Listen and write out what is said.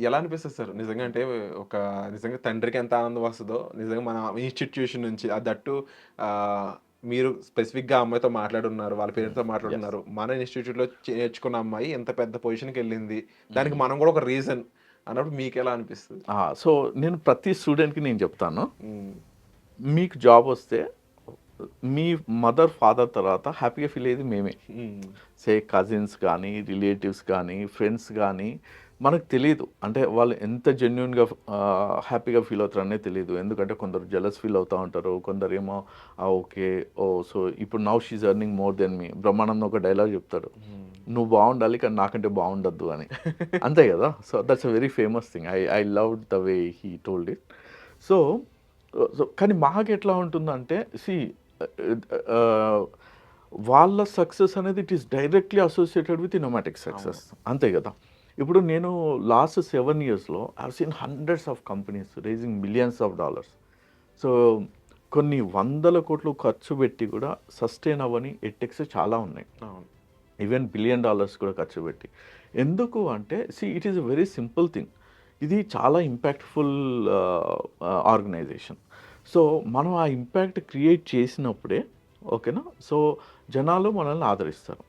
ఎలా అనిపిస్తది సార్? నిజంగా అంటే ఒక నిజంగా తండ్రికి ఎంత ఆనందం వస్తదో, నిజంగా మన ఇన్‌స్టిట్యూషన్ నుంచి దట్టు ఆహ్, మీరు స్పెసిఫిక్‌గా ఆ అమ్మాయితో మాట్లాడున్నారు. వాళ్ళ పేరెంట్స్‌తో యెస్. మాట్లాడున్నారు. మన ఇన్‌స్టిట్యూట్‌లో నేర్చుకున్న అమ్మాయి ఇంత పెద్ద పొజిషన్‌కెళ్ళింది. దానికి హ్మ్. మనం గూడా ఒక రీజన్ అన్నప్పుడు మీకెలా అనిపిస్తది? సో, నేను ప్రతి స్టూడెంట్‌కి నేను చెప్తాను. హ్మ్. మీకు జాబొస్తే మీ మదర్, ఫాదర్ తర్వాత హ్యాపీగా ఫీల్ అయ్యేది మేమే. హ్మ్. కజిన్స్ కానీ, రిలేటివ్స్ కానీ, ఫ్రెండ్స్ గానీ, మనకు తెలీదు. అంటే వాళ్ళు ఎంత జెన్యూన్‌గా హ్యాపీగా ఫీల్ అవుతారనేది తెలీదు. ఎందుకంటే కొందరు జెలస్ ఫీల్ అవుతా ఉంటారు. కొందరేమో ఓకే. ఓహ్! సో, ఇప్పుడు now she is earning more than me. Brahmanandam ఒక డైలాగ్ చెప్తాడు. హ్మ్. "నువ్వు బావుండాలి. కానీ నాకంటే బావుండొద్దు" అని. అంతే గదా! So, that's a very famous thing. I loved the way he told it. So, కానీ మాకెట్లా ఉంటుందంటే ఆహ్, వాళ్ళ సక్సెస్ అనేది it is directly associated with ఇనోమాటిక్ అవును. సక్సెస్. అంతే గదా! ఇప్పుడు నేను లాస్ట్ 7 ఇయర్స్‌లో I have seen hundreds of companies raising millions of dollars. So, కొన్ని వందల కోట్లు ఖర్చు పెట్టి గూడా సస్టైన్ అవ్వని ఎడ్టెక్స్ చాలా ఉన్నాయి. అవును. ఈవెన్ బిలియన్ డాలర్స్ కూడా ఖర్చు పెట్టి. ఎందుకు అంటే it is a very simple thing. ఇది చాలా ఇంపాక్ట్‌ఫుల్ ఆర్గనైజేషన్. సో, మనం ఆ ఇంపాక్ట్ క్రియేట్ చేసినప్పుడే ఓకేనా. సో, జనాలు మనల్ని ఆదరిస్తారు.